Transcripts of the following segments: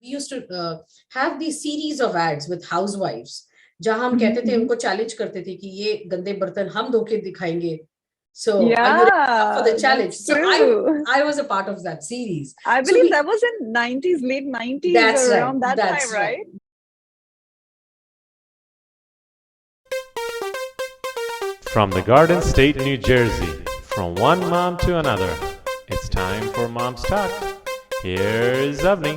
We used to have these series of ads with housewives जहां हम Mhm, कहते थे mhm. उनको चैलेंज करते थे कि ये गंदे बर्तन हम धो के दिखाएंगे. So are you ready up for the Yeah, challenge? that's So true. I was a part of that series. I So believe that was in 90s, late 90s or that's right. around that time, That's right? right. From the Garden State, New Jersey, from one mom to another, it's time for Mom's Talk. Here's Avani.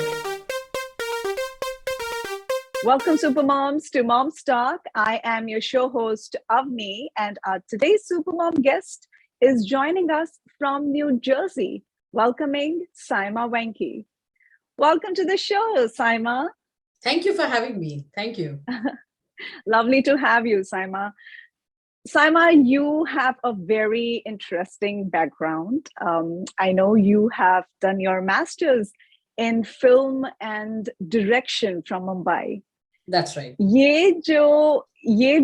Welcome, Supermoms, to Mom's Talk. I am your show host, Avani, and our today's Supermom guest is joining us from New Jersey, welcoming Saimaa Venky. Welcome to the show, Saimaa. Thank you for having me. Thank you. Lovely to have you, Saimaa. Saimaa, you have a very interesting background. I know you have done your master's in film and direction from Mumbai. That's right. ये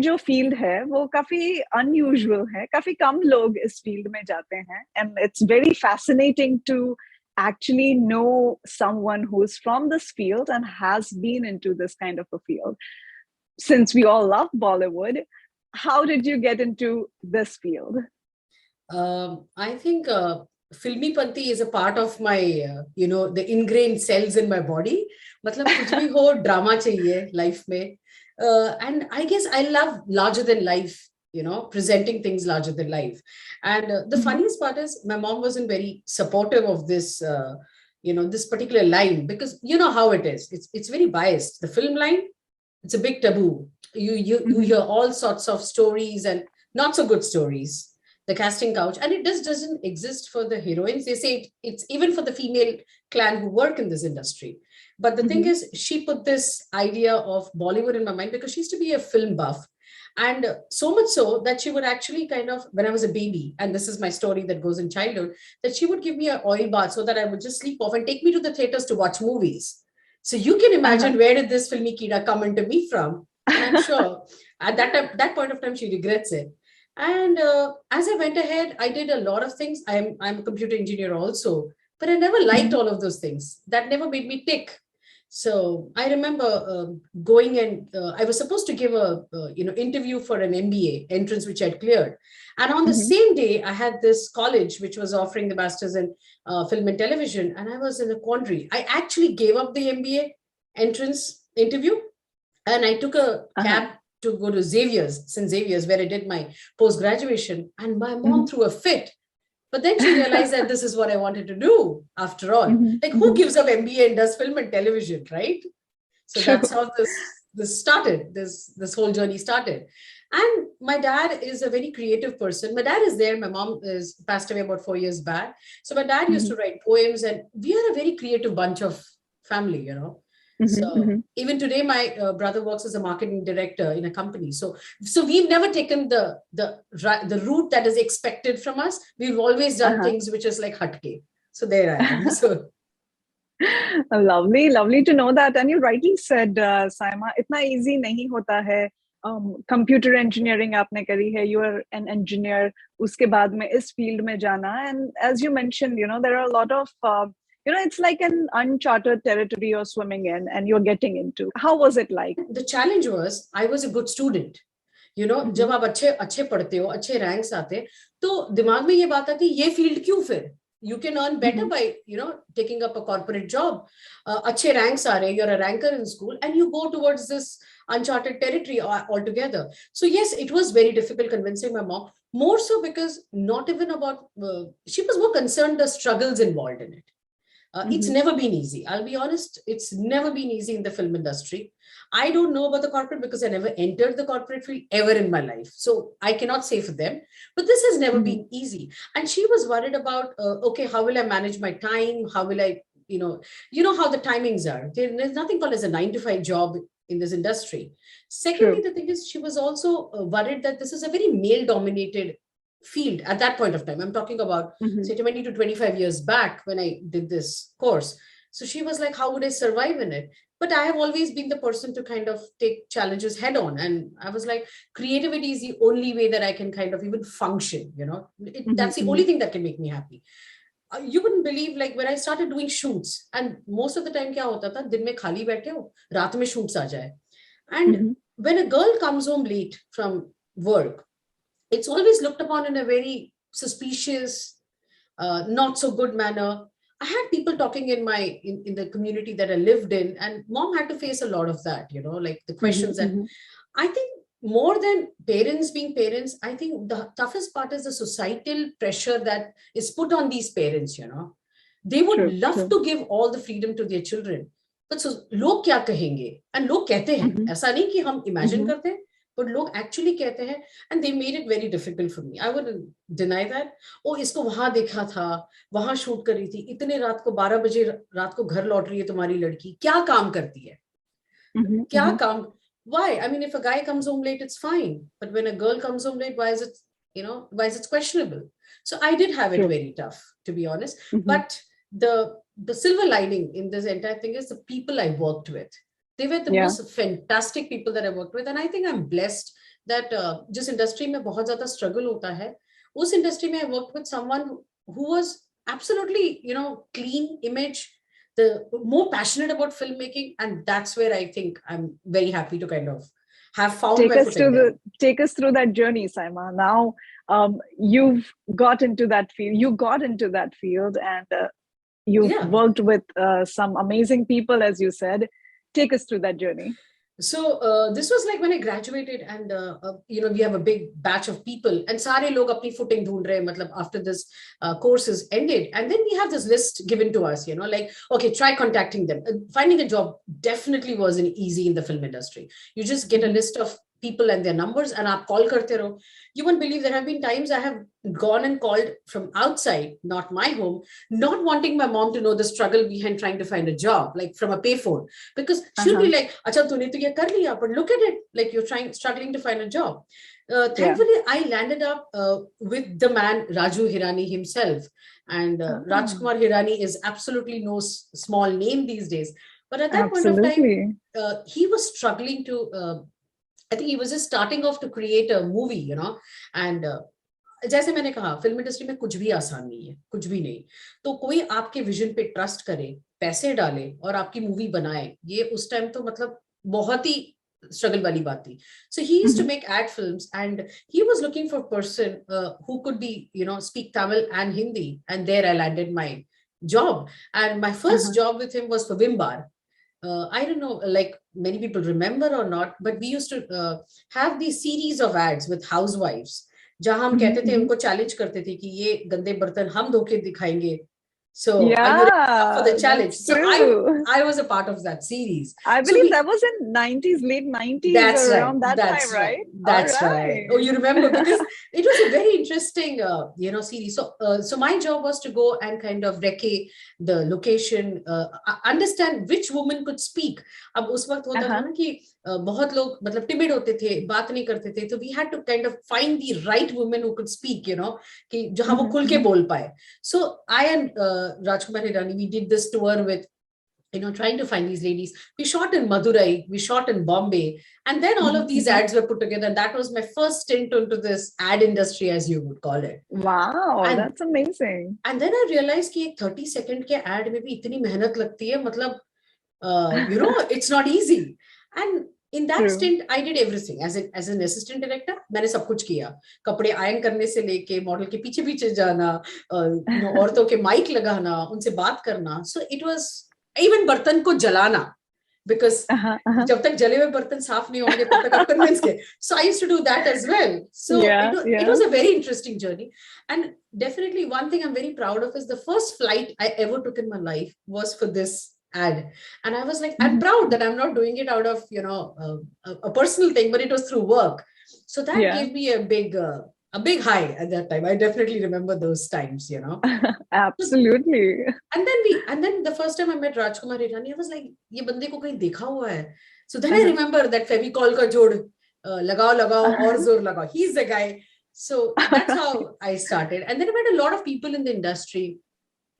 जो field है वो काफी unusual है, काफी कम लोग इस field में जाते हैं, and it's very fascinating to actually know someone who's from this field and has been into this kind of a field. Since we all love Bollywood, how did you get into this field? I think filmy panti is a part of my, the ingrained cells in my body. मतलब कुछ भी हो drama चाहिए life में. And I guess I love larger than life, presenting things larger than life. And the funniest part is my mom wasn't very supportive of this, this particular line, because you know how it is. It's very biased. The film line, it's a big taboo. You hear all sorts of stories and not so good stories. The casting couch, and it just doesn't exist for the heroines. They say it's even for the female clan who work in this industry. But the thing is, she put this idea of Bollywood in my mind because she used to be a film buff. And so much so that she would actually kind of, when I was a baby, and this is my story that goes in childhood, that she would give me an oil bath so that I would just sleep off and take me to the theaters to watch movies. So you can imagine where did this filmy kida come into me from? And I'm sure at that point of time, she regrets it. And as I went ahead, I did a lot of things. I'm a computer engineer also, but I never liked all of those things. That never made me tick. So I remember going and I was supposed to give a interview for an MBA entrance, which I'd cleared. And on the same day, I had this college which was offering the masters in film and television, and I was in a quandary. I actually gave up the MBA entrance interview, and I took a cab to go to St. Xavier's, where I did my post-graduation, and my mom threw a fit. But then she realized that this is what I wanted to do after all. Like, who gives up MBA and does film and television, right? So that's how this started, this whole journey started. And my dad is a very creative person. My dad is there. My mom is passed away about 4 years back. So my dad used to write poems, and we are a very creative bunch of family, So even today, my brother works as a marketing director in a company. So we've never taken the route that is expected from us. We've always done things which is like hatke. So there I am. So lovely to know that. And you rightly said, Saimaa, itna easy nahi hota hai. Computer engineering आपने करी है. You are an engineer. उसके बाद में इस field में जाना. And as you mentioned, there are a lot of it's like an uncharted territory you're swimming in and you're getting into. How was it like? The challenge was, I was a good student. जब आप अच्छे पढ़ते हो, अच्छे ranks आते, तो दिमाग में ये बात आती, ये field क्यों फिर? You can earn better by, taking up a corporate job. अच्छे ranks आ रहे, you're a ranker in school, and you go towards this uncharted territory altogether. So yes, it was very difficult convincing my mom, more so because not even about, she was more concerned the struggles involved in it. It's never been easy. I'll be honest. It's never been easy in the film industry. I don't know about the corporate because I never entered the corporate field ever in my life. So I cannot say for them, but this has never been easy. And she was worried about, okay, how will I manage my time? How will I, you know how the timings are. There's nothing called as a 9-to-5 job in this industry. Secondly, the thing is, she was also worried that this is a very male-dominated field at that point of time. I'm talking about say 20 to 25 years back when I did this course. So she was like, how would I survive in it? But I have always been the person to kind of take challenges head on. And I was like, creativity is the only way that I can kind of even function, that's the only thing that can make me happy. you wouldn't believe, like when I started doing shoots, and most of the time क्या होता था, दिन में खाली बैठे हो, रात में shoots आ जाए. And when a girl comes home late from work, it's always looked upon in a very suspicious, not so good manner. I had people talking in the community that I lived in, and mom had to face a lot of that, you know, like the questions. And I think more than parents being parents, I think the toughest part is the societal pressure that is put on these parents, you know. They would love to give all the freedom to their children, but so लोग क्या कहेंगे? And लोग कहते हैं, ऐसा नहीं कि हम imagine करते हैं, but लोग actually कहते हैं, and they made it very difficult for me. I wouldn't deny that. Oh, इसको वहां देखा था, वहां शूट करी थी, इतने रात को 12 बजे रात को घर लौट रही है तुम्हारी लड़की, क्या काम करती है? क्या काम? Why? I mean, if a guy comes home late, it's fine. But when a girl comes home late, why is it, you know, why is it questionable? So I did have it very tough, to be honest. But the silver lining in this entire thing is the people I worked with. They were the most fantastic people that I worked with. And I think I'm blessed that जिस industry में बहुत ज़्यादा struggle होता है, उस industry में I worked with someone who was absolutely, you know, clean image, the more passionate about filmmaking, and that's where I think I'm very happy to kind of have found take us through that journey, Saimaa. Now you've got into that field. You got into that field, and you've worked with some amazing people, as you said. Take us through that journey. So this was like when I graduated, and you know, we have a big batch of people, and सारे लोग अपनी footing ढूंढ रहे हैं, मतलब after this course is ended, and then we have this list given to us, you know, like, okay, try contacting them. Finding a job definitely wasn't easy in the film industry. You just get a list of people and their numbers, and आप call करते रहो. You won't believe there have been times I have gone and called from outside, not my home, not wanting my mom to know the struggle behind trying to find a job, like from a payphone, because she'll be like, "Acha, tune to ye kar liya, but look at it, like you're struggling to find a job." Thankfully, I landed up with the man Raju Hirani himself, and Rajkumar Hirani is absolutely no small name these days. But at that point of time, he was struggling to. I think he was just starting off to create a movie, you know, and जैसे मैंने कहा, film industry में कुछ भी आसान नहीं है, कुछ भी नहीं. तो कोई आपके विजन पे ट्रस्ट करे, पैसे डाले और आपकी मूवी बनाए, ये उस टाइम तो मतलब बहुत ही स्ट्रगल वाली बात थी. So he used to make ad films, and he was looking for a person who could be, you know, speak Tamil and Hindi, and there I landed my job. And my first job with him was for Wimbar. I don't know, like many people remember or not, but we used to have these series of ads with housewives, जहां हम कहते थे, उनको challenge करते थे कि ये गंदे बर्तन हम धो के दिखाएंगे. So are you ready for the challenge? So I was a part of that series. I believe that was in 90s, late 90s, around that time, right? That's right. Oh, you remember, because it was a very interesting, you know, series. So my job was to go and kind of recce the location, understand which woman could speak. अब उस वक्त होता था ना कि बहुत लोग मतलब timid होते थे, बात नहीं करते थे, तो we had to kind of find the right woman who could speak, you know, कि जहाँ वो खुल के बोल पाए. So I and Rajkumar Hirani, we did this tour with, you know, trying to find these ladies. We shot in Madurai, we shot in Bombay, and then all of these ads were put together. And that was my first stint into this ad industry, as you would call it. Wow, and that's amazing. And then I realized कि 30-second के ad में भी इतनी मेहनत लगती है, मतलब, you know, it's not easy. And in that stint, I did everything. As an assistant director, मैंने सब कुछ किया. कपड़े आयन करने से लेके मॉडल के पीछे पीछे जाना, you know, औरतों के माइक लगाना, उनसे बात करना. So it was even बर्तन को जलाना, because जब तक जले हुए बर्तन साफ नहीं होंगे तब तक आप convince के. So I used to do that as well. So it was a very interesting journey. And definitely one thing I'm very proud of is the first flight I ever took in my life was for this ad. And I was like, I'm proud that I'm not doing it out of, you know, a personal thing, but it was through work. So that gave me a big high at that time. I definitely remember those times, you know. Absolutely. And then the first time I met Rajkumar Hirani, I was like, ये बंदे को कहीं देखा हुआ है. So then I remember that Fevicol का जोड़ लगाओ और जोर लगाओ. He's the guy. So that's how I started. And then I met a lot of people in the industry.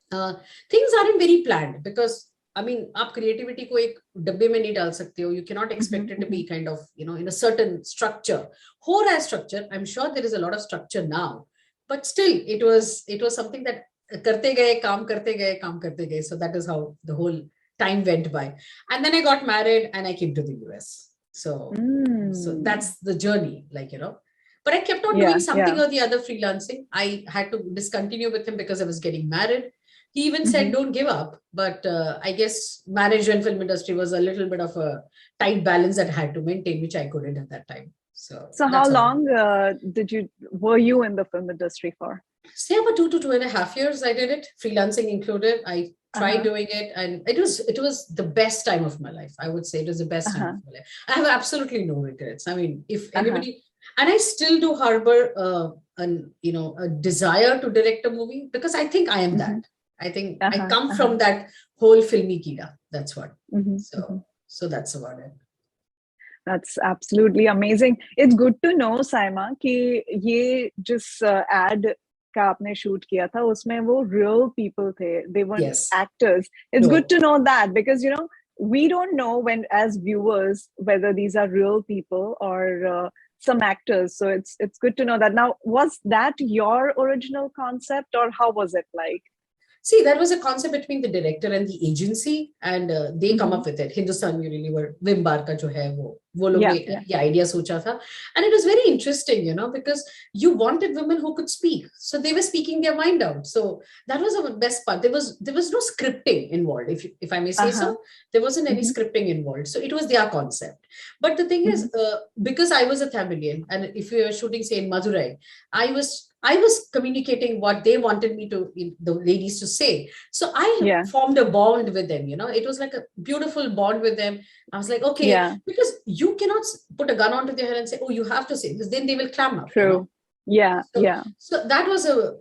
Things aren't very planned, because I mean, आप creativity को एक डब्बे में नहीं डाल सकते हो. You cannot expect it to be kind of, you know, in a certain structure. Whole as structure. I'm sure there is a lot of structure now, but still, it was something that करते गए, काम करते गए, काम करते गए. So that is how the whole time went by. And then I got married and I came to the US. So that's the journey, like, But I kept on doing something or the other freelancing. I had to discontinue with him because I was getting married. He even said, don't give up. But I guess marriage and film industry was a little bit of a tight balance that I had to maintain, which I couldn't at that time. So how long were you in the film industry for? Say about 2 to 2.5 years I did it, freelancing included. I tried doing it, and it was the best time of my life. I would say it was the best time of my life. I have absolutely no regrets. I mean, if anybody, and I still do harbor a desire to direct a movie, because I think I am that. I think I come from that whole filmy kida. That's what. So that's about it. That's absolutely amazing. It's good to know, Saimaa, कि ये जिस ad का आपने shoot किया था, उसमें वो real people थे. They weren't actors. It's good to know that, because we don't know when, as viewers, whether these are real people or some actors. So it's good to know that. Now, was that your original concept, or how was it like? See, that was a concept between the director and the agency, and they come up with it. Hindustan Unilever, Wim Bar ka jo hai, wo log ne ye idea socha tha. And it was very interesting, because you wanted women who could speak. So they were speaking their mind out. So that was the best part. There was no scripting involved, if I may say so. There wasn't any scripting involved. So it was their concept. But the thing is, because I was a Tamilian, and if we were shooting, say, in Madurai, I was communicating what they wanted me to, the ladies, to say. So I formed a bond with them, It was like a beautiful bond with them. I was like, okay, because you cannot put a gun onto their head and say, oh, you have to say this. Then they will clam up. True. So that was a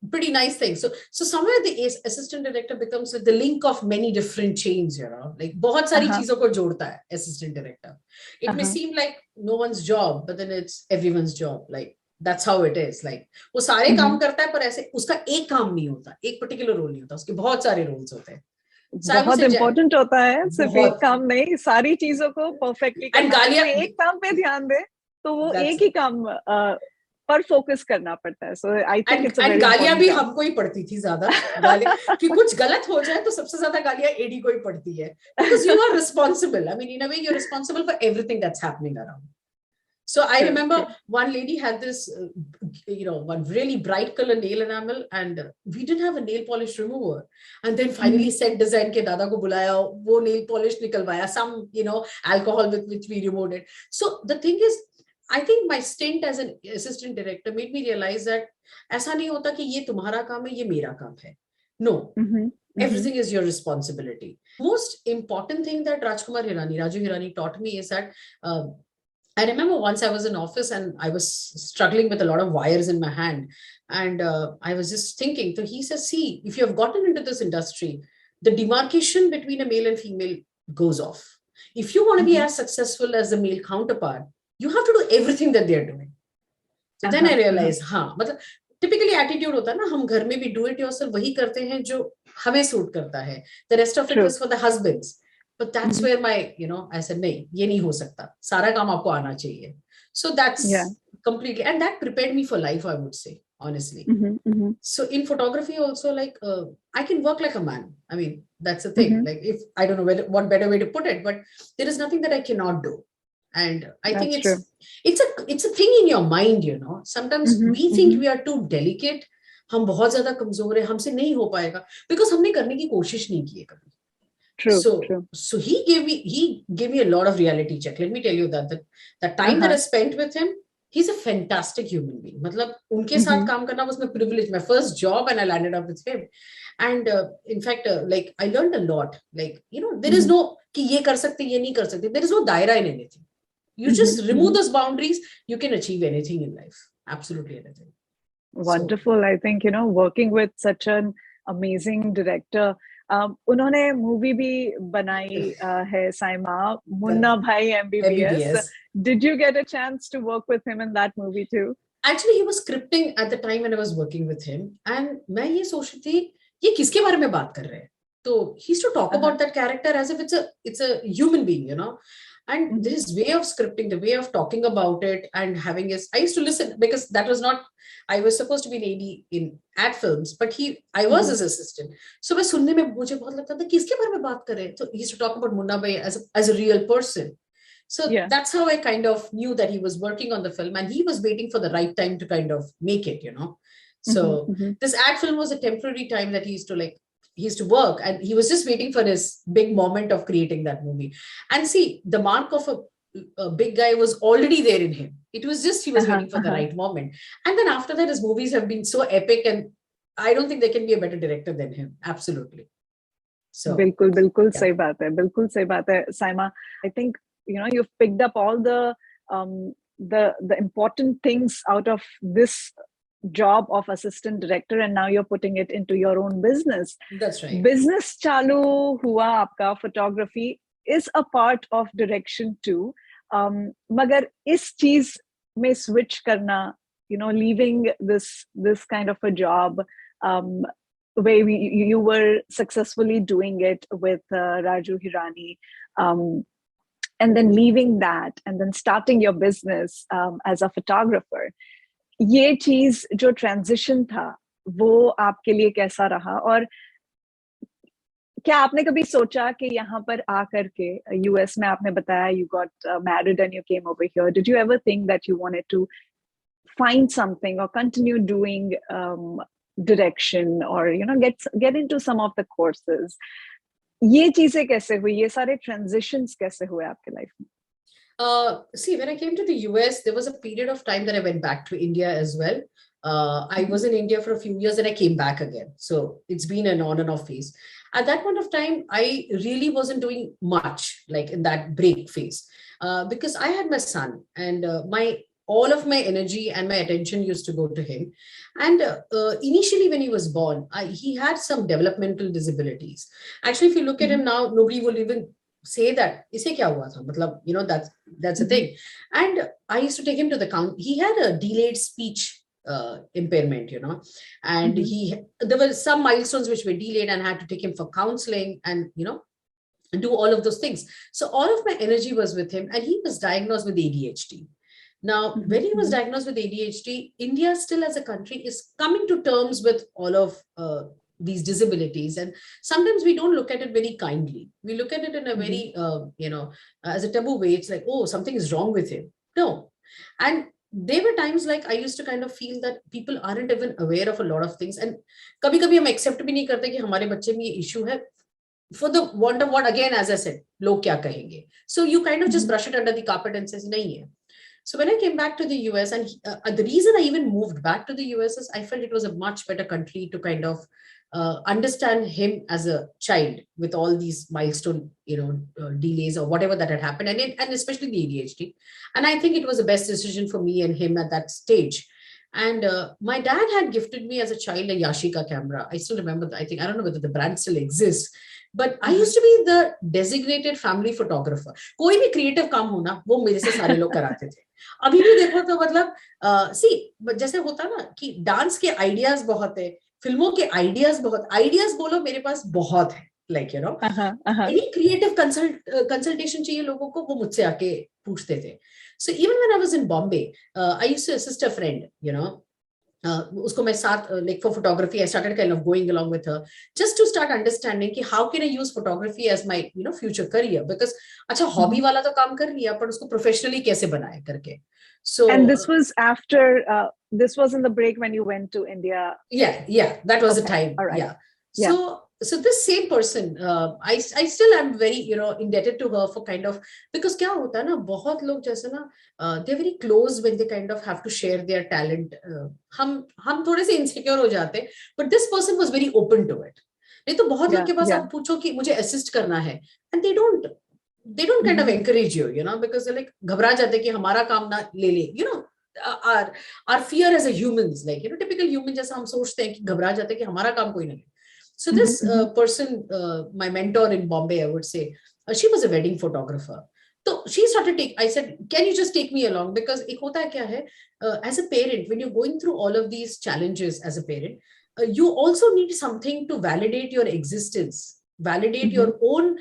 pretty nice thing. So somewhere the assistant director becomes the link of many different chains, Like बहुत सारी चीजों को जोड़ता है assistant director. It may seem like no one's job, but then it's everyone's job. Like, that's how it is. Like, वो सारे काम करता है, पर ऐसे उसका एक काम नहीं होता, एक particular role नहीं होता, उसके बहुत सारे roles होते हैं. बहुत important होता है, सिर्फ एक काम नहीं, सारी चीजों को perfectly करना है. एक काम पे ध्यान दे, तो वो एक ही काम पर focus करना पड़ता है. So I think it's a very important job. गालियां भी हमको ही पड़ती थी ज्यादा, कि कुछ गलत हो जाए तो सबसे ज्यादा गालियां एडी को ही पड़ती है, because you are responsible. I mean, in a way, you're responsible for everything that's happening around. So I remember one lady had this, one really bright color nail enamel, and we didn't have a nail polish remover. And then finally set design ke dada ko bulaya, wo nail polish nikalwaya, some, alcohol with which we removed it. So the thing is, I think my stint as an assistant director made me realize that ऐसा नहीं होता कि ये तुम्हारा काम है, ये मेरा काम है. No. Everything is your responsibility. Most important thing that Raju Hirani taught me is that I remember once I was in office and I was struggling with a lot of wires in my hand, and I was just thinking. So he says, see, if you have gotten into this industry, the demarcation between a male and female goes off. If you want to be as successful as the male counterpart, you have to do everything that they're doing. So then I realized, मतलब typically attitude होता है ना, हम घर में भी do it yourself वही करते हैं जो हमें suit करता है. The rest of it was for the husbands. But that's where my, I said, नहीं, ये नहीं हो सकता. सारा काम आपको आना चाहिए. So that's completely, and that prepared me for life, I would say, honestly. So in photography also, like, I can work like a man. I mean, that's the thing. Like, if I don't know what better way to put it, but there is nothing that I cannot do. And I think it's a thing in your mind, Sometimes we think we are too delicate. हम बहुत ज्यादा कमजोर हैं, हमसे नहीं हो पाएगा, because हमने करने की कोशिश नहीं की है कभी. So he gave me a lot of reality check. Let me tell you that the time that I spent with him, he's a fantastic human being. मतलब उनके साथ काम करना was my privilege, my first job, and I landed up with him. And in fact, like, I learned a lot. Like, there is no कि ये कर सकते, ये नहीं कर सकते. There is no daira in anything. You just remove those boundaries, you can achieve anything in life. Absolutely anything. Wonderful. So, I think, working with such an amazing director. उन्होंने movie भी बनाई है, साइमा, मुन्ना भाई MBBS. Did you get a chance to work with him in that movie too? Actually, he was scripting at the time when I was working with him, and मैं ये सोच रही थी, ये किसके बारे में बात कर रहे हैं? So he used to talk about that character as if it's a human being, you know. And his way of scripting, the way of talking about it and having his, I used to listen because that was not, I was supposed to be an AD in ad films, but I was his assistant. So मैं सुनने में मुझे बहुत लगता था किसके बारे में बात कर रहे हैं. So he used to talk about Munna Bhai as a real person. So that's how I kind of knew that he was working on the film, and he was waiting for the right time to kind of make it, you know. So this ad film was a temporary time that he used to work, and he was just waiting for his big moment of creating that movie. And see, the mark of a big guy was already there in him. It was just he was waiting for the right moment. And then after that, his movies have been so epic, and I don't think there can be a better director than him. Absolutely. So बिल्कुल सही बात है, बिल्कुल सही बात है, Saimaa. I think you've picked up all the important things out of this job of assistant director, and now you're putting it into your own business. That's right. Business chalu hua aapka, photography is a part of direction too. Magar is cheez mein switch karna, leaving this kind of a job where you were successfully doing it with Raju Hirani, and then leaving that and then starting your business as a photographer. ये चीज जो transition था वो आपके लिए कैसा रहा, और क्या आपने कभी सोचा कि यहाँ पर आकर के यूएस में, आपने बताया you got married and you came over here, did you ever think that you wanted to find something or continue doing direction or get into some of the courses? ये चीजें कैसे हुई, ये सारे transitions कैसे हुए आपके लाइफ में? See, when I came to the US, there was a period of time that I went back to India as well. I was in India for a few years and I came back again. So it's been an on and off phase. At that point of time, I really wasn't doing much like in that break phase because I had my son, and all of my energy and my attention used to go to him. And initially when he was born, he had some developmental disabilities. Actually, if you look at him now, nobody will even say that इसे क्या हुआ था, मतलब that's a thing. And I used to take him to the count. He had a delayed speech impairment, and there were some milestones which were delayed, and I had to take him for counseling and do all of those things. So all of my energy was with him, and he was diagnosed with ADHD. Now, when he was diagnosed with ADHD, India still as a country is coming to terms with all of these disabilities, and sometimes we don't look at it very kindly. We look at it in a very as a taboo way. It's like, oh, something is wrong with him. No. And there were times like I used to kind of feel that people aren't even aware of a lot of things, and कभी-कभी हम accept भी नहीं करते कि हमारे बच्चे में ये issue है, for the want of what, again, as I said, लोग क्या कहेंगे. So you kind of just brush it under the carpet and says नहीं है. So when I came back to the US, and the reason I even moved back to the US is I felt it was a much better country to kind of understand him as a child with all these milestone, delays or whatever that had happened, and especially the ADHD. And I think it was the best decision for me and him at that stage. And my dad had gifted me as a child a Yashica camera. I still remember, I don't know whether the brand still exists, but I used to be the designated family photographer. कोई भी creative काम होना वो मेरे से सारे लोग कराते थे. अभी भी देखो तो मतलब see, जैसे होता ना कि डांस के आइडियाज बहुत है, फिल्मों के आइडियाज बोलो मेरे पास बहुत है, like any creative consultation चाहिए लोगों को, वो मुझसे आके पूछते थे. So even when I was in Bombay, I used to assist a friend, उसको मैं साथ, like for photography, I started kind of going along with her just to start understanding कि how can I use photography as my future career, because अच्छा hobby वाला तो काम कर लिया, पर उसको professionally कैसे बनाए करके. So and this was after this was in the break when you went to India. Yeah, that was the time. All right. Yeah. So this same person, I still am very indebted to her for kind of, because क्या होता है ना, बहुत लोग जैसे ना they're very close when they kind of have to share their talent. हम थोड़े से insecure हो जाते, but this person was very open to it. नहीं तो बहुत लोग के पास आप पूछो कि मुझे assist करना है, and they don't kind of encourage you, because they're like घबरा जाते कि हमारा काम ना ले ले, our fear as a humans, like typical human जैसा हम सोचते हैं कि घबरा जाते कि हमारा काम कोई ना ले. So this person, my mentor in Bombay, I would say, she was a wedding photographer. So she started I said, can you just take me along? Because ek hota hai kya hai, as a parent, when you're going through all of these challenges as a parent, you also need something to validate your existence validate your own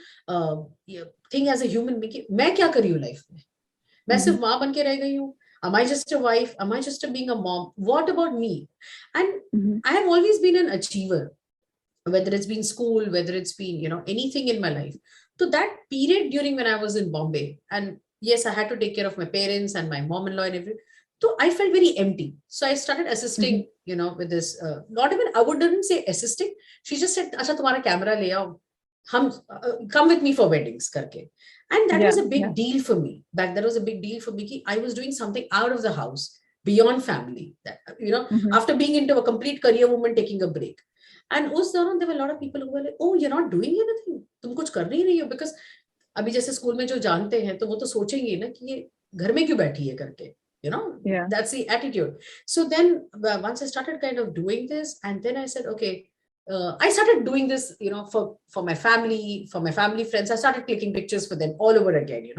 thing as a human being. मैं क्या करी हूँ life में? मैं सिर्फ माँ बन के रह गई हूँ. Am I just a wife? Am I just being a mom? What about me? And I have always been an achiever, whether it's been school, whether it's been, anything in my life. So that period during when I was in Bombay, and yes, I had to take care of my parents and my mom-in-law and everything. So I felt very empty. So I started assisting, with this, not even, I wouldn't say assisting. She just said, Acha, tumhara camera le aao. Come with me for weddings karke. And that was a big deal for me. That was a big deal for me. I was doing something out of the house, beyond family. That, after being into a complete career woman, taking a break. And us daran, there were a lot of people who were like, oh, you're not doing anything. तुम कुछ कर नहीं रही हो. Because अभी जैसे school में जो जानते हैं तो वो तो सोचेंगे ना कि ये घर में क्यों बैठी है करके. That's the attitude. So then once I started kind of doing this, and then I said, okay, I started doing this, for my family friends. I started clicking pictures for them all over again,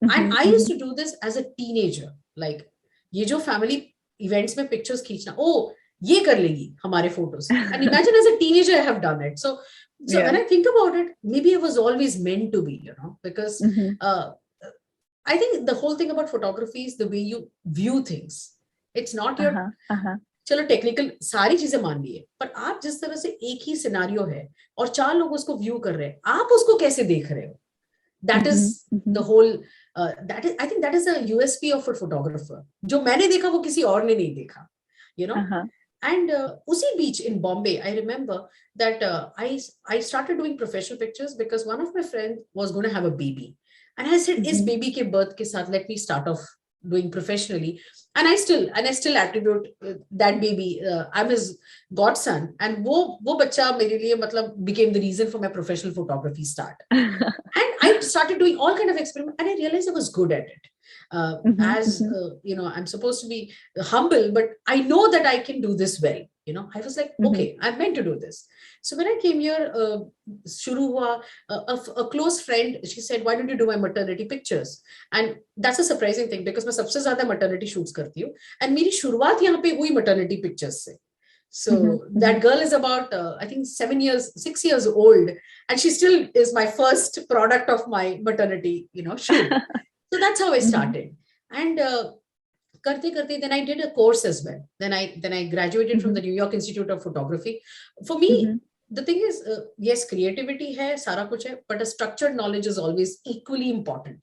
And I used to do this as a teenager. Like, ये जो family events में pictures खींचना, oh, ये कर लेगी हमारे photos. And imagine as a teenager, I have done it. So when I think about it, maybe it was always meant to be, because I think the whole thing about photography is the way you view things. It's not your... चलो technical सारी चीजें मान लिए, पर आप जिस तरह से एक ही सिनेरियो है और 4 लोग उसको व्यू कर रहे हैं, आप उसको कैसे देख रहे हो? That is the whole I think that is a USP of a photographer. जो मैंने देखा वो किसी और ने नहीं देखा, And उसी बीच in Bombay, I remember that I started doing professional pictures because one of my friends was going to have a baby, and I said, इस baby के birth के साथ let me start off doing professionally. And I still attribute that baby. I'm his godson, and वो बच्चा मेरे लिए मतलब became the reason for my professional photography start. And I started doing all kind of experiments, and I realized I was good at it. I'm supposed to be humble, but I know that I can do this well. I was like, okay, I'm meant to do this. So when I came here, shuru hua, a close friend, she said, why don't you do my maternity pictures? And that's a surprising thing because मैं सबसे ज़्यादा maternity shoots करती हूँ. And मेरी शुरुआत यहाँ पे हुई maternity pictures से. So that girl is about, I think 6 years old, and she still is my first product of my maternity, shoot. So that's how I started. And then I did a course as well. Then I graduated from the New York Institute of Photography. For me, the thing is, yes, creativity hai, sara kuch hai, but a structured knowledge is always equally important.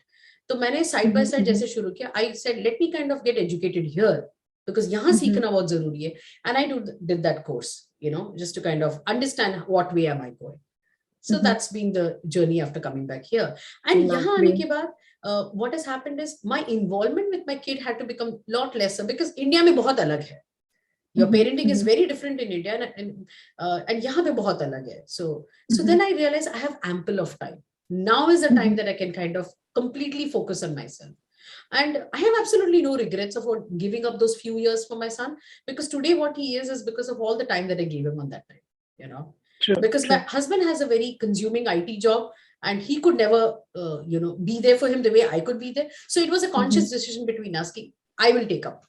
So मैंने side by side जैसे शुरू किया, I said, let me kind of get educated here because यहाँ सीखना बहुत जरूरी है. And I did that course, just to kind of understand what way am I going. So that's been the journey after coming back here. And यहाँ आने के बाद, what has happened is my involvement with my kid had to become a lot lesser because India में बहुत अलग है. Your parenting is very different in India, and यहाँ पे बहुत अलग है. So then I realized I have ample of time. Now is the time that I can kind of completely focus on myself. And I have absolutely no regrets of giving up those few years for my son, because today what he is because of all the time that I gave him on that time, True, because my husband has a very consuming IT job, and he could never, be there for him the way I could be there. So it was a conscious decision between us. I will take up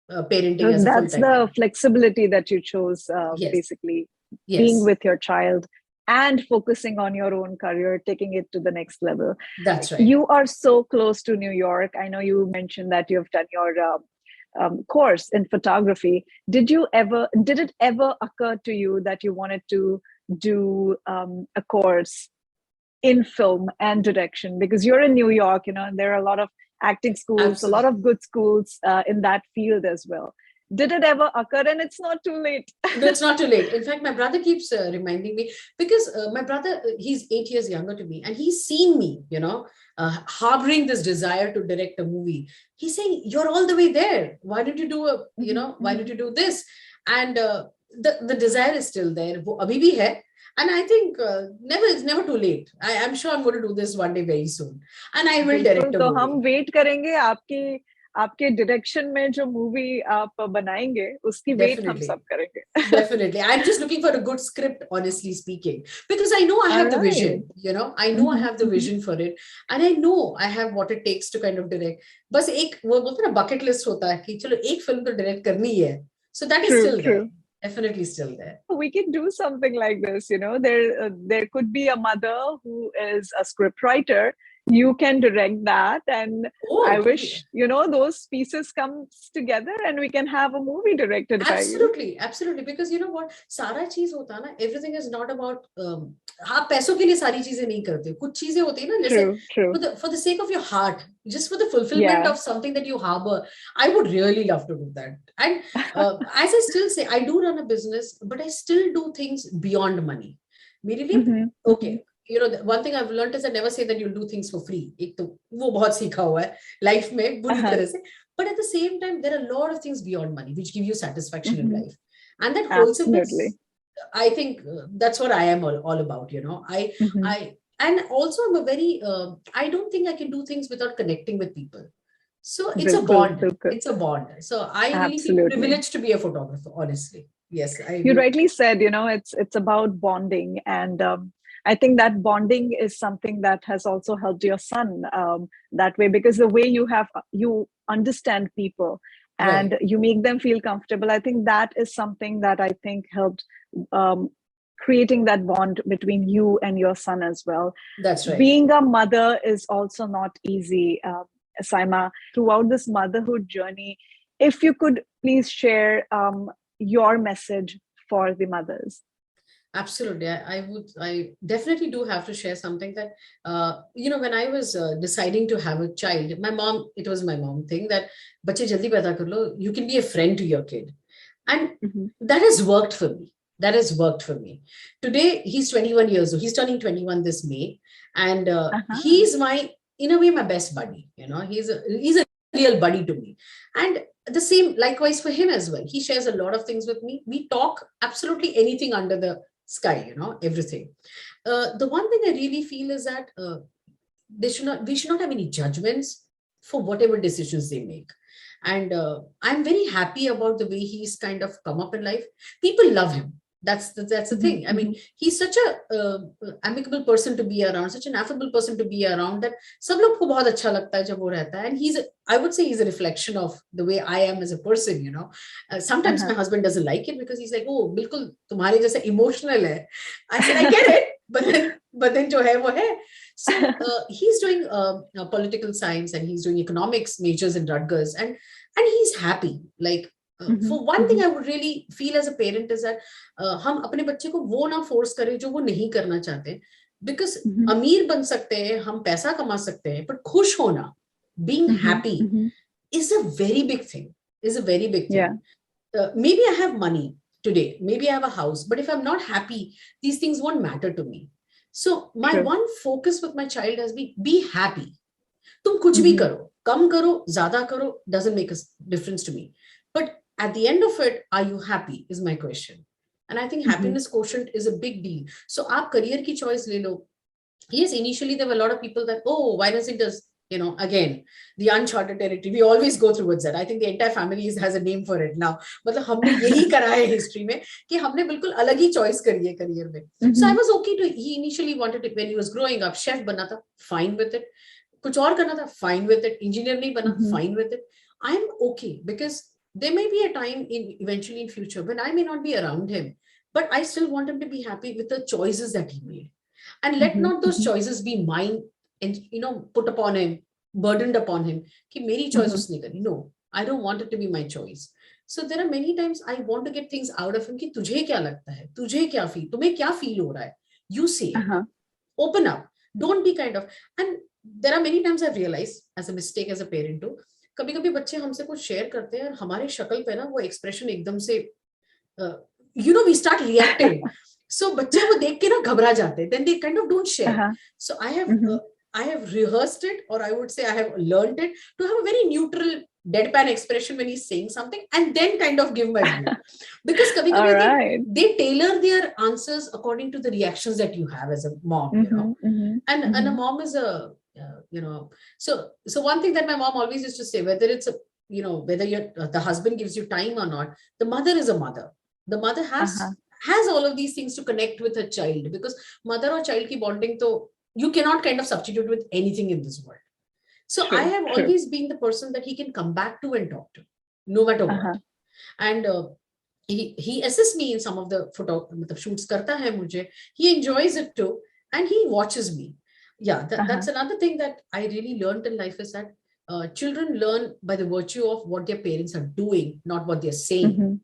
parenting as a full-time. That's the flexibility that you chose, basically, being with your child and focusing on your own career, taking it to the next level. That's right. You are so close to New York. I know you mentioned that you've done your course in photography. Did it ever occur to you that you wanted to do a course in film and direction? Because you're in New York, and there are a lot of acting schools, Absolutely. A lot of good schools in that field as well. Did it ever occur? And it's not too late. No, it's not too late. In fact, my brother keeps reminding me, because my brother, he's 8 years younger to me, and he's seen me, harboring this desire to direct a movie. He's saying, you're all the way there. Why don't you do why don't you do this? And the desire is still there. वो अभी भी है. And I think it's never too late. I'm sure I'm going to do this one day very soon. And I will direct a movie. तो हम wait करेंगे आपके direction में जो movie आप बनाएंगे, उसकी wait हम सब करेंगे. Definitely. I'm just looking for a good script, honestly speaking, because I know I have the vision, I know I have the vision for it, and I know I have what it takes to kind of direct. बस एक वो बोलते हैं ना bucket list होता है कि चलो एक film तो direct करनी है. So that is still there. Definitely still there. We can do something like this. There could be a mother who is a script writer. You can direct that, and I wish those pieces comes together and we can have a movie directed by you. Absolutely, because you know what, सारा चीज होता है ना, everything is not about आप पैसों के लिए सारी चीजें नहीं करते, कुछ चीजें होती है ना, जैसे for the sake of your heart, just for the fulfillment of something that you harbor. I would really love to do that. And as I still say, I do run a business, but I still do things beyond money. मेरे लिए okay. One thing I've learned is I never say that you'll do things for free. एक तो वो बहुत सीखा हुआ है life में बुरी तरह से. But at the same time, there are a lot of things beyond money which give you satisfaction in life, and that wholesomeness. I think that's what I am all about. I and also I'm a very. I don't think I can do things without connecting with people. So it's a bond. It's a bond. So I really feel privileged to be a photographer. Honestly, yes. You rightly said. It's about bonding, and I think that bonding is something that has also helped your son that way, because the way you understand people and you make them feel comfortable. I think that is something that I think helped creating that bond between you and your son as well. That's right. Being a mother is also not easy, Saimaa. Throughout this motherhood journey, if you could please share your message for the mothers. Absolutely. I definitely do have to share something that, when I was deciding to have a child, it was my mom thing that, "Bache jaldi paida kar lo, you can be a friend to your kid." And that has worked for me. Today, he's 21 years old. He's turning 21 this May. And he's in a way, my best buddy. He's a real buddy to me. And the same, likewise for him as well. He shares a lot of things with me. We talk absolutely anything under the sky, everything. The one thing I really feel is that we should not have any judgments for whatever decisions they make. And I'm very happy about the way he's kind of come up in life. People love him. That's the thing. I mean, he's such a amicable person to be around, such an affable person to be around, that sab log ko bahut acha lagta hai jab wo rehta hai. And I would say he's a reflection of the way I am as a person, Sometimes my husband doesn't like it because he's like, "Oh, bilkul tumhare jaisa emotional hai." I said, "I get it, but then jo hai wo hai." So he's doing political science and he's doing economics majors in Rutgers, and he's happy. Like, for one thing I would really feel as a parent is that हम अपने बच्चे को वो ना force करें जो वो नहीं करना चाहते, because अमीर बन सकते हैं, हम पैसा कमा सकते हैं, but खुश होना, being happy is a very big thing. Yeah. Maybe I have money today, maybe I have a house, but if I'm not happy, these things won't matter to me. So my one focus with my child has been, be happy. तुम कुछ भी करो, कम करो, ज़्यादा करो, doesn't make a difference to me. But at the end of it, are you happy is my question. And I think happiness quotient is a big deal. So aap career ki choice le lo. Yes, initially there were a lot of people that, "Oh, why does it does, again, the uncharted territory." We always go through that. I think the entire family has a name for it now. मतलब हमने यही करा है history में कि हमने बिल्कुल अलग ही choice करी है career में. So I was okay he initially wanted it when he was growing up. Chef बना था, fine with it. कुछ और करना था, fine with it. Engineer नहीं बना, fine with it. I'm okay, because there may be a time eventually in future when I may not be around him, but I still want him to be happy with the choices that he made. And let not those choices be mine and, put upon him, burdened upon him. Ki meri choice usne kari. No, I don't want it to be my choice. So there are many times I want to get things out of him. Ki tujhe kya lagta hai? Tujhe kya feel? Tumhe kya feel ho raha hai? You say it. Open up. Don't be kind of. And there are many times I've realized as a mistake as a parent too. कभी कभी बच्चे हमसे कुछ share करते हैं और हमारे शक्ल पे ना वो एक्सप्रेशन एकदम से we start reacting. So बच्चे वो देख के ना घबरा जाते हैं. Then they kind of don't share. So I have rehearsed it, or I would say I have learned it to have a very neutral deadpan expression when he's saying something, and then kind of give my view. Because कभी कभी they tailor their answers according to the reactions that you have as a mom, and a mom is a so one thing that my mom always used to say, whether it's whether the husband gives you time or not, the mother is a mother. The mother has all of these things to connect with her child, because mother or child ki bonding to you cannot kind of substitute with anything in this world. So I have always been the person that he can come back to and talk to, no matter what. And he assists me in some of the मतलब shoots करता है मुझे. He enjoys it too, and he watches me. Yeah, that's another thing that I really learned in life is that children learn by the virtue of what their parents are doing, not what they're saying.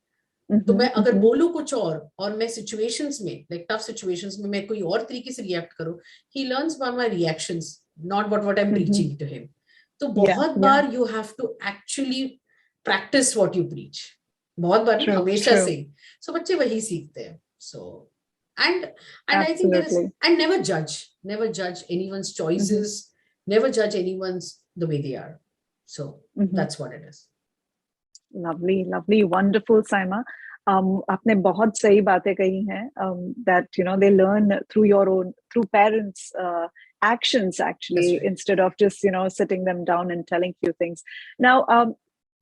तो मैं अगर बोलूं कुछ और मैं situations में, like tough situations में मैं कोई और तरीके से react करूं, he learns by my reactions, not what I'm preaching to him. तो बहुत बार you have to actually practice what you preach. बहुत बार नहीं, हमेशा से. So बच्चे वही सीखते हैं. So and I think there is, and never judge anyone's choices, never judge anyone's the way they are. So that's what it is. Lovely, wonderful, Saimaa. आपने बहुत सही बातें कही हैं, that they learn through parents' actions actually, instead of just sitting them down and telling few things. Now,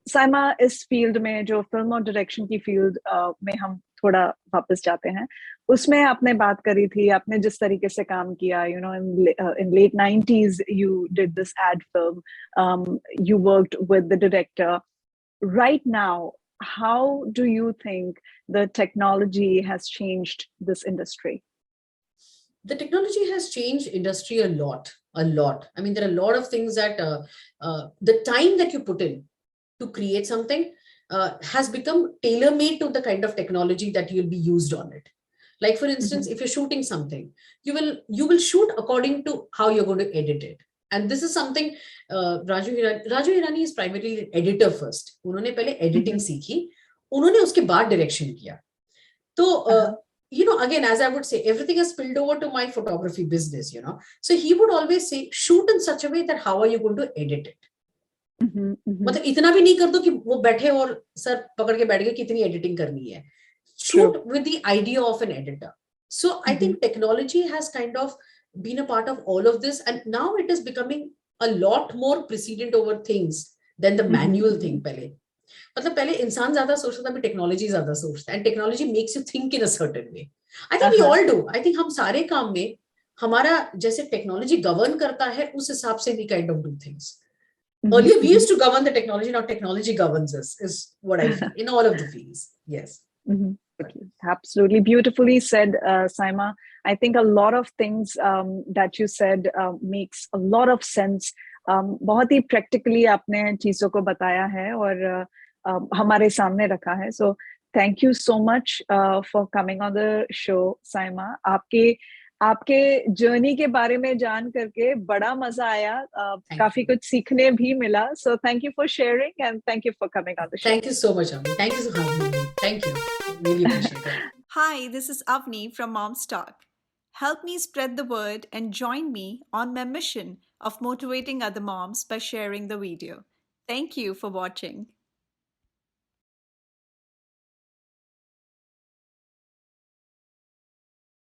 Saimaa, इस field में जो film और डायरेक्शन की फील्ड में हम थोड़ा वापस जाते हैं, उसमें आपने बात करी थी, आपने जिस तरीके से काम किया, in late 90s you did this ad film, you worked with the director. Right now, how do you think the technology has changed this industry? The technology has changed industry a lot. I mean, there are a lot of things that the time that you put in to create something has become tailor-made to the kind of technology that you'll be used on it. Like for instance, if you're shooting something, you will shoot according to how you're going to edit it. And this is something Raju Hirani is primarily an editor first. उन्होंने पहले editing सीखी, उन्होंने उसके बाद direction किया. तो again, as I would say, everything has spilled over to my photography business. So he would always say, shoot in such a way that how are you going to edit it. मतलब इतना भी नहीं कर दो कि वो बैठे और सर पकड़ के बैठ गए कितनी एडिटिंग करनी है. Shoot with the idea of an editor. So I think technology has kind of been a part of all of this, and now it is becoming a lot more precedent over things than the manual thing. मतलब पहले इंसान ज्यादा सोचता था, अभी technology ज्यादा सोचता है, and technology makes you think in a certain way. I think we all do. I think हम सारे काम में हमारा जैसे टेक्नोलॉजी गवर्न करता है उस हिसाब से we kind of do things. Earlier we used to govern the technology, now technology governs us, is what I feel in all of the fields. Yes. Absolutely beautifully said, Saimaa. I think a lot of things that you said makes a lot of sense. बहुत ही practically आपने चीजों को बताया है और हमारे सामने रखा है. So thank you so much for coming on the show, Saimaa. आपके जर्नी के बारे में जान करके बड़ा मजा आया, काफी कुछ सीखने भी मिला. So thank you for sharing and thank you for coming on the show. Thank you so much, Avani. Thank you for having me. Thank you. Really appreciate it. Hi, this is Avani from Mom's Talk. Help me spread the word and join me on my mission of motivating other moms by sharing the video. Thank you for watching.